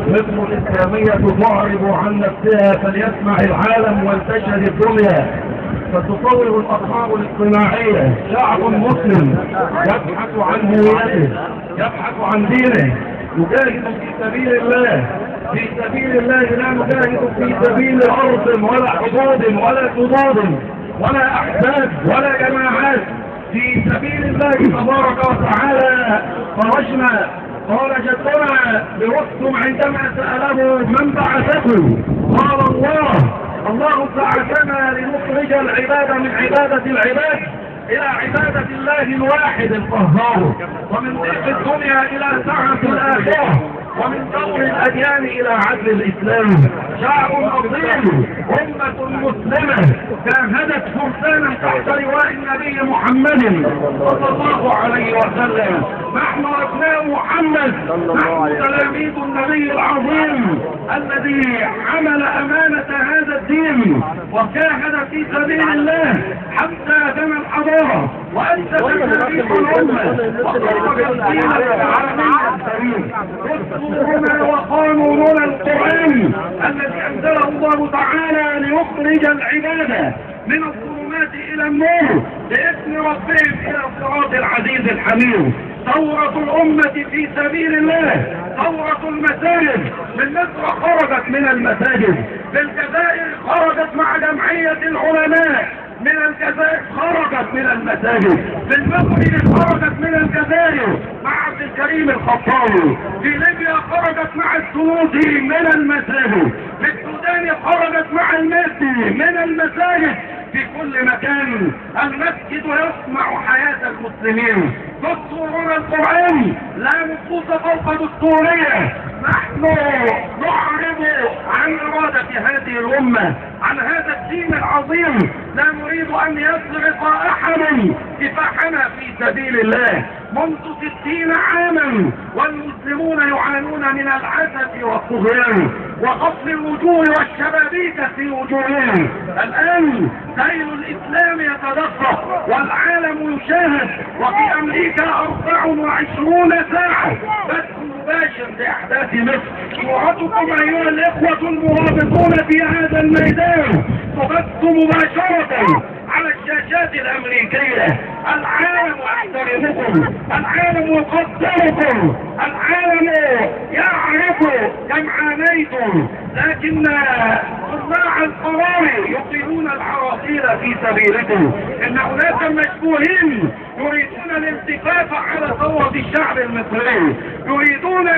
مصر الإسلامية تعرض عن نفسها فليسمع العالم ولتشهد الدنيا. فتصور الأطراف الاصطناعية شعب مسلم يبحث عن هويته، يبحث عن دينه، يجاهد في سبيل الله. في سبيل الله لا نجاهد في سبيل أرض ولا حدود ولا حدود ولا أحزاب ولا جماعات. في سبيل الله تبارك وتعالى خرجنا. قال جدنا لرستم عندما سأله من بعثكم قال الله بعثنا لنخرج العباد من عبادة العباد إلى عبادة الله الواحد القهار، ومن ضيق الدنيا إلى سعة الآخرة، ومن دور الأديان إلى عدل الإسلام. شعب عظيم، أمة مسلمة جاهدت فرسانا تحت لواء النبي محمد صلى الله عليه وسلم. نحن أبناء محمد، نحن تلاميذ النبي العظيم الذي حمل أمانة هذا الدين وجاهد في سبيل الله حتى دم الحضارة وأنشأ تاريخ الأمة وخرج الدين للعالمين الكريم. دستورنا وقانوننا القرآن الذي أنزله الله تعالى ليخرج العبادة من الظلمات إلى النور بإذن ربهم إلى صراط العزيز الحميد. ثورة الأمة في سبيل الله، ثورة المساجد. من مصر خرجت من المساجد، في الجزائر خرجت مع جمعية العلماء، من الجزائر خرجت من المساجد، في المغرب خرجت من الجزائر مع عبد الكريم الخطابي، في ليبيا خرجت مع السعودي من المساجد، في السودان خرجت مع المهدي من المساجد. في كل مكان المسجد يسمع حياة المسلمين. دستورنا القرآن لا نصوص فوق دستورية. نحن نعرض عن إرادة هذه الأمة، عن هذا الدين العظيم. لا نريد أن يسرق أحد كفاحنا في سبيل الله. منذ 60 عاما والمسلمون يعانون من العسف والطغيان وقصف الوجوه والشبابيك في وجوههم. الآن سيل الإسلام يتدفق والعالم يشاهد. وفي أمريكا 24 ساعة بث مباشر لأحداث مصر. صورتكم أيها الإخوة المرابطون في هذا الميدان تبث مباشرة على الشاشات الأمريكية. العالم يحترمكم، العالم يقدركم، العالم يعرف كم عانيتم، لكن صناع القرار يطيلون العراقيل في سبيلكم. إن أناسا مشبوهين يريدون الالتفاف على ثورة الشعب المصري، يريدون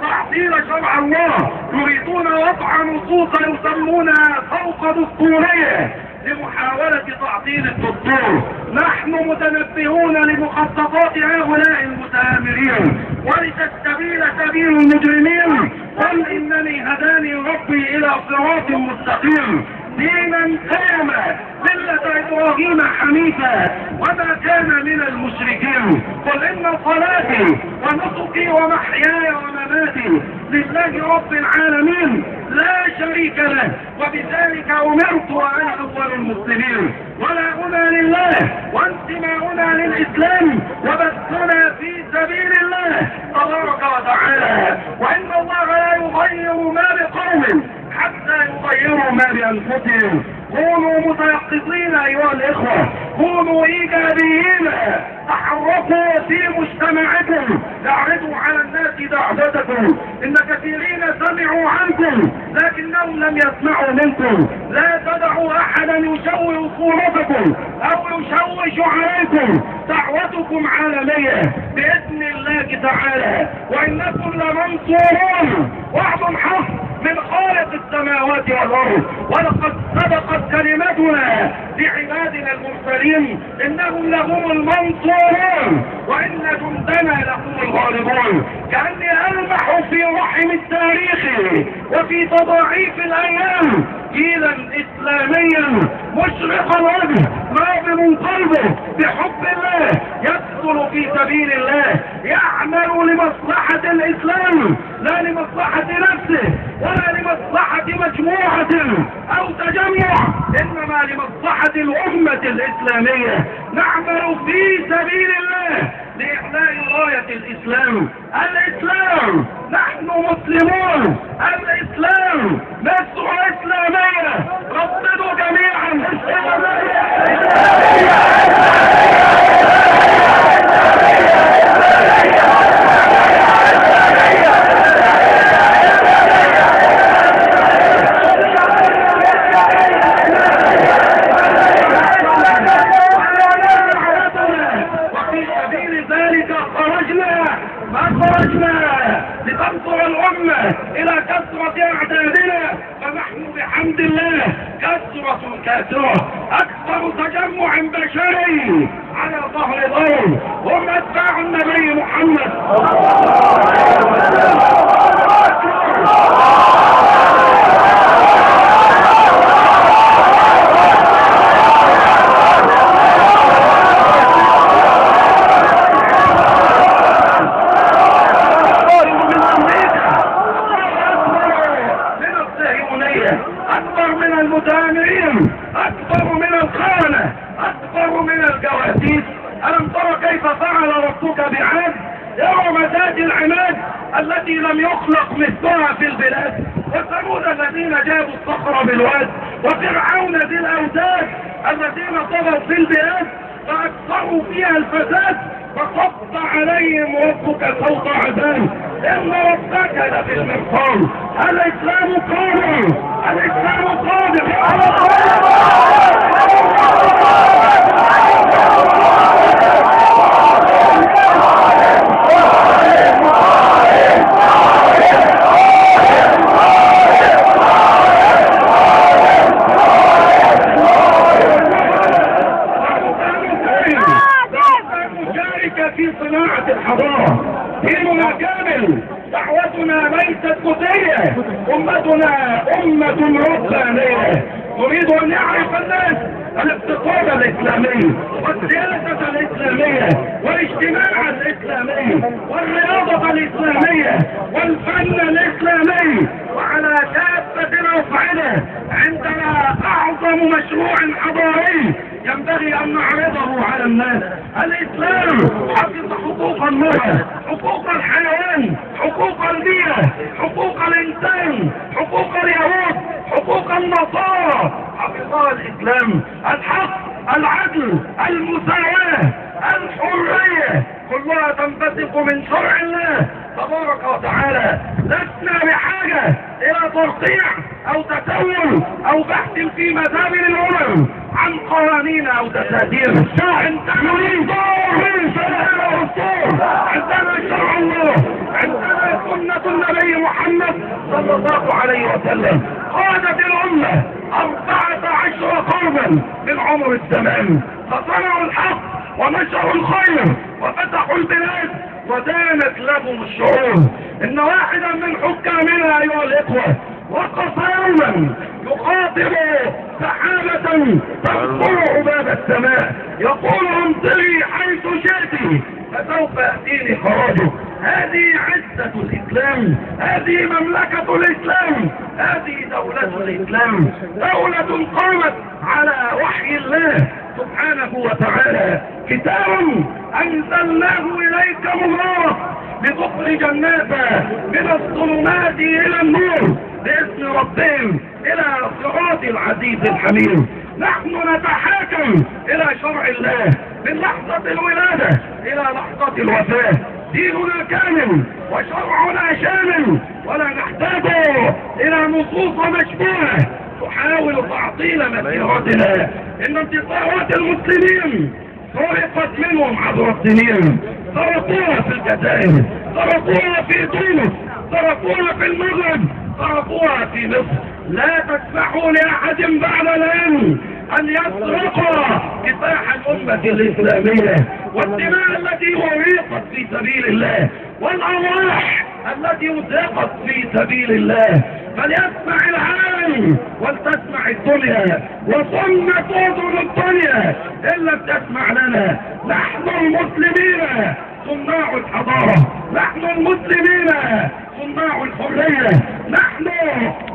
تعطيل شرع الله، يريدون وضع نصوص يسمونها فوق دستورية لمحاولة تعطيل الدستور. نحن متنبهون لمخططات هؤلاء المتآمرين ولتستبيل سبيل المجرمين. قل إنني هداني ربي إلى صراط مستقيم دينا قيما ملة إبراهيم حنيفا وما كان من المشركين. قل إن صلاتي ونسكي ومحياي ومماتي لله رب العالمين لا شريك له وبذلك أمرت وأنا أول المسلمين. ولاؤنا لله وانتماؤنا للإسلام وبثنا في سبيل الله تبارك وتعالى. وإن الله لا يغير ما بقوم حتى يغيروا ما بأنفسهم. كونوا متيقظين أيها الإخوة، كونوا إيجابيين، تحركوا في مجتمعكم، اعرضوا على الناس دعوتكم. إن كثيرين سمعوا عنكم لكنهم لم يسمعوا منكم. لا تدعوا أحدا يشوه صورتكم أو يشوش عليكم. دعوتكم عالمية بإذن الله تعالى، وإنكم لمنصورون. وعد حق من خالق السماوات والأرض. ولقد سبقت كلمتنا لعبادنا المرسلين إنهم لهم المنصورون وإن جندنا لهم الغالبون. كأني ألمح في رحم التاريخ وفي تضاعيف الأيام جيلا إسلاميا مشرق الوجه ناظر قلبه بحب الله يبذل في سبيل الله، يعمل لمصلحة الإسلام لا لمصلحة نفسه ولا لمصلحة مجموعة أو تجمع، إنما لمصلحة الأمة الإسلامية. نعمل في سبيل الله لإعلاء راية الإسلام. الإسلام، نحن مسلمون. الإسلام، مصر إسلامية. رددوا جميعا لتنصر الأمة إلى كثرة أعدادنا، فنحن بحمد الله كثرة كثرة، أكثر تجمع بشري على ظهر الأرض هم أتباع النبي محمد. أكبر من المتآمرين، أكبر من الخونة، أكبر من الجواسيس. ألم ترى كيف فعل ربك بعاد؟ يرى ذات العماد التي لم يخلق مثلها في البلاد، وثمود الذين جابوا الصخر بالواد، وفرعون ذي الأوتاد الذين طغوا في البلاد فأكثروا فيها الفساد، فصب عليهم ربك صوت عذاب إن ربك لفي المرصاد. الإسلام قادر، الإسلام قادر. في صناعة الحضارة ديننا كامل، دعوتنا ليست قضية، أمتنا أمة ربانية نريد أن يعرف الناس الاقتصاد الإسلامي والسياسة الإسلامية والاجتماع الإسلامي والرياضة الإسلامية والفن الإسلامي، وعلى كافة الأصعدة عندنا أعظم مشروع حضاري ينبغي أن نعرضه على الناس. الإسلام حفظ حقوق المرأة، حقوق الحيوان، حقوق البيئة، حقوق الإنسان، حقوق اليهود، حقوق النصارى، حفظها الإسلام. الحق، العدل، المساواة، الحرية، كلها تنبثق من شرع الله تبارك وتعالى. لسنا بحاجة إلى ترقيع أو تسول أو بحث في مذاهب الأمم عن قوانين أو دساتير. عندنا عندنا شرع الله، عندنا سنة النبي محمد صلى الله عليه وسلم. قادت الأمة 14 قرنا من عمر الزمان، فصنعوا الحق ونشروا الخير وفتحوا البلاد ودانت لهم الشعور. إن واحدا من حكامنا أيها الإخوة وقف يوما يخاطب سحابة تنقر باب السماء يقول امطري حيث شئت فسوف يأتيني خراجه. هذه عزة الإسلام، هذه مملكة الإسلام، هذه دولة الإسلام، دولة قامت على وحي الله سبحانه وتعالى. كتاب أنزلناه إليك مبارك لتخرج الناس من الظلمات إلى النور باسم ربهم إلى صراط العزيز الحميد. نحن نتحاكم إلى شرع الله من لحظة الولادة إلى لحظة الوفاة. ديننا كامل وشرعنا شامل، ولا نحتاج إلى نصوص مشبوهة تحاول تعطيل مسيرتنا. إن انتصارات المسلمين سرقت منهم عبر السنين، سرقوها في الجزائر، سرقوها في تونس، سرقوها في المغرب، سرقوها في مصر. لا تسمحوا لأحد بعد الآن أن يسرق كفاح الأمة الإسلامية والدماء التي أريقت في سبيل الله والأرواح التي أطلقت في سبيل الله. فليسمع العالم ولتسمع الدنيا، وصمت أذن الدنيا إن لم تسمع لنا. نحن المسلمين صناع الحضارة، نحن المسلمين صناع الحرية، نحن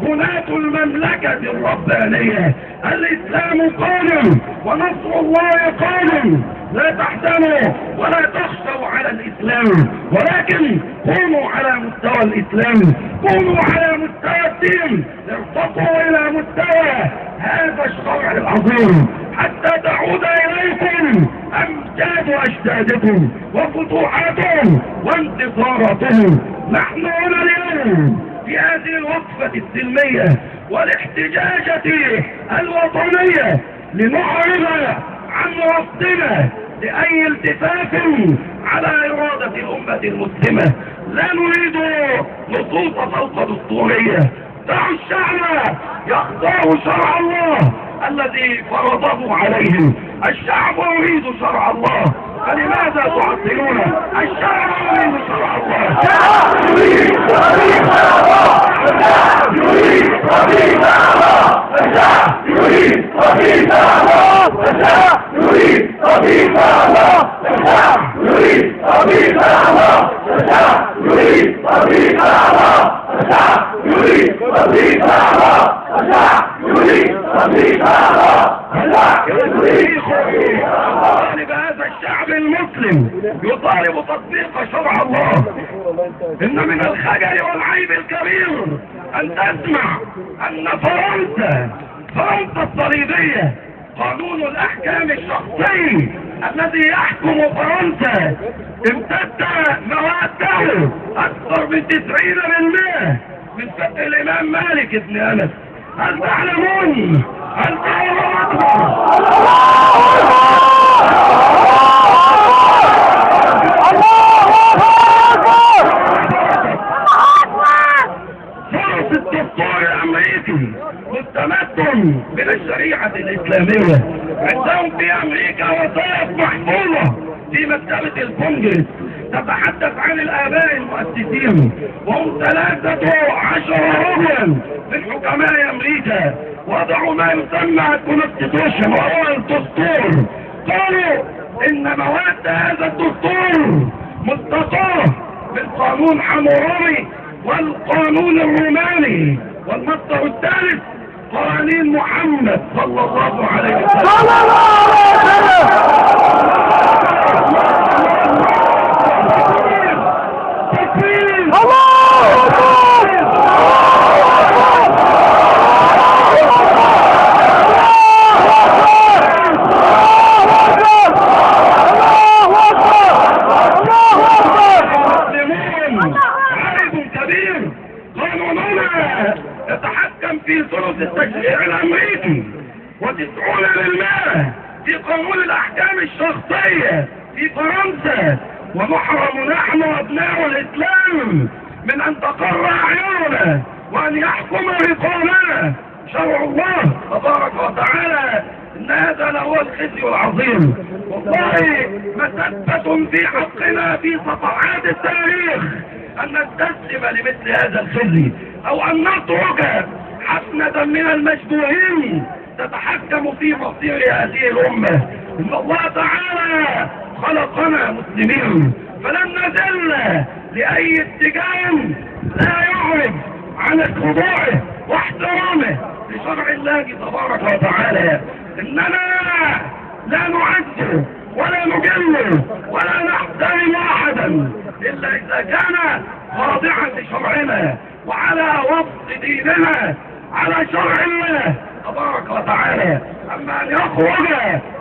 بناة المملكة الربانية. الإسلام قادم ونصر الله قادم. لا تحزنوا ولا تخشوا على الإسلام، ولكن كونوا على مستوى الإسلام، كونوا على مستوى الدين، ارتقوا إلى مستوى هذا الشرع العظيم حتى تعود إليكم أمجاد أجدادكم وفتوحاتهم وانتصاراتهم. نحن هنا اليوم في هذه الوقفة السلمية والاحتجاجة الوطنية لنعرض عن رفضنا لأي التفاف على إرادة الأمة المسلمة. لا نريد نصوص فوق دستورية. دعوا الشعب يختار شرع الله الذي فرضه عليهم. الشعب يريد شرع الله، فلماذا تعطلونه؟ الشعب يريد شرع الله. الشعب يريد الشعب يريد الشعب يريد الشعب يريد الشعب يريد الشعب يريد الشعب يريد هذا الشعب المسلم يطالب تطبيق شرع الله. إن من الخجل والعيب الكبير أن تسمع أن فرنسا الصليبية قانون الأحكام الشخصي الذي يحكم فرنسا امتد مواده أكثر من 90% من فقه الإمام مالك بن أنس. هل تعلمون؟ هل تعلمون؟ فرص الدستور الأمريكي والتمدن من الشريعة الإسلامية. عندهم في أمريكا وثائق محفوظة في مكتبة الكونجرس تتحدث عن الآباء المؤسسين، وهم 13 رجلا من حكماء أمريكا وضعوا ما يسمى الكونستيتيوشن وهو الدستور. قالوا إن مواد هذا الدستور مستقاة من قانون حمورابي والقانون الروماني، والمصدر الثالث قوانين محمد صلى الله عليه وسلم. يتحكم في ثلث التشريع الامريكي و90% في قانون الاحكام الشخصية في فرنسا، ونحرم نحن ابناء الاسلام من ان تقر اعيننا وان يحكم رقابنا شرع الله تبارك وتعالى. ان هذا لهو الخزي العظيم. والله مسبة في حقنا في صفحات التاريخ ان نستسلم لمثل هذا الخزي، او ان نترك حفنة من المشبوهين تتحكم في مصير هذه الامة. ان الله تعالى خلقنا مسلمين، فلن نذل لاي اتجاه لا يعرف عن خضوعه واحترامه لشرع الله تبارك وتعالى. اننا لا نعز ولا نجل ولا نحترم احدا الا اذا كان خاضعا لشرعنا وعلى وفق ديننا على شرع الله تبارك وتعالى. اما ان يخرج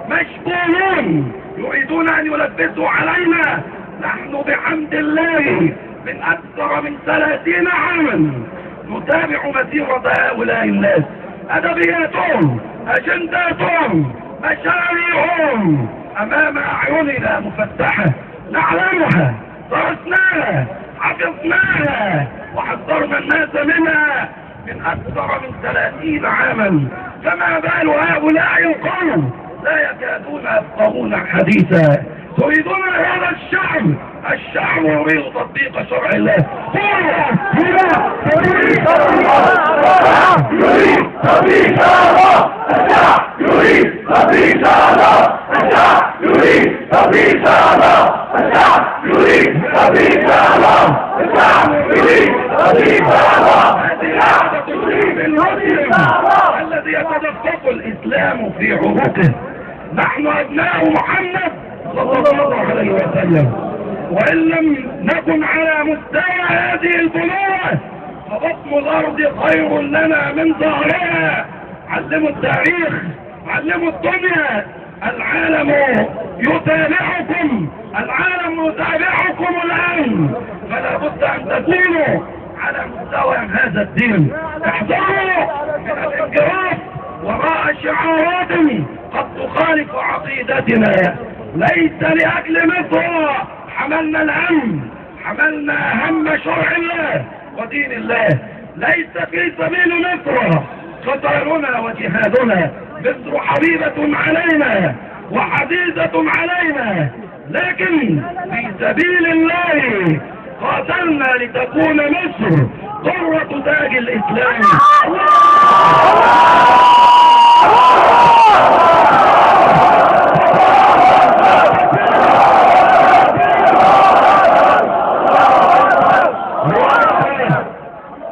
مشغولون يريدون ان يلبسوا علينا، نحن بحمد الله من اكثر من 30 عاما نتابع مسيرة هؤلاء الناس، ادبياتهم، اجنداتهم، مشاريعهم امام اعيننا مفتحة، نعلمها، درسناها، حفظناها، وحذرنا الناس منها من اكثر من 30 عاما. فما بال هؤلاء القوم لا يكادون يفقهون حديثا. تريدون هذا الشعب يريد تطبيق شرع الله. يريد تطبيق الله. يريد تطبيق الله. يريد تطبيق الله. يريد تطبيق الله. يريد تطبيق الله. يريد تطبيق الله. الذي يتدفق الاسلام في عروقه. نحن ابناء محمد صلى الله عليه وسلم. وإن لم نكن على مستوى هذه البنوة فبطن الأرض خير لنا من ظهرها. علموا التاريخ، علموا الدنيا، العالم يتابعكم، العالم يتابعكم الآن، فلا بد أن تكونوا على مستوى هذا الدين. احذروا من الانجراف وراء شعارات قد تخالف عقيدتنا. ليس لأجل مصر حملنا الهم، حملنا هم شرع الله ودين الله. ليس في سبيل مصر قتالنا وجهادنا. مصر حبيبة علينا وعزيزة علينا، لكن في سبيل الله قاتلنا لتكون مصر قرة تاج الإسلام.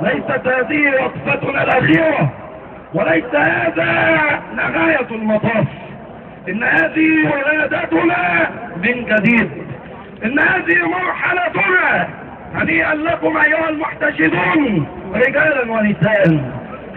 ليست هذه وقفتنا الأخيرة، وليس هذا نهاية المطاف. إن هذه ولادتنا من جديد، إن هذه مرحلتنا. هنيئا لكم أيها المحتشدون رجالا ونساء،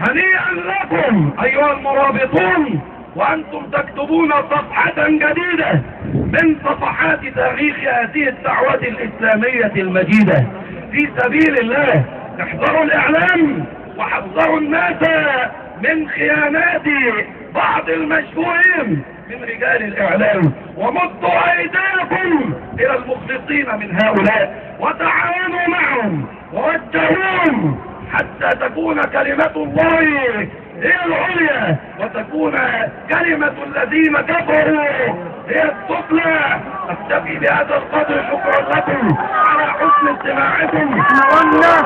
هنيئا لكم أيها المرابطون وأنتم تكتبون صفحة جديدة من صفحات تاريخ هذه الدعوة الإسلامية المجيدة في سبيل الله. احذروا الإعلام واحذروا الناس من خيانات بعض المشهورين من رجال الإعلام، ومدوا أيديكم إلى المخلصين من هؤلاء وتعاونوا معهم ووجهوهم حتى تكون كلمة الله هي العليا وتكون كلمة الذين كفروا هي السفلى. أكتفي بهذا القدر. شكرا لكم على حسن استماعكم. والله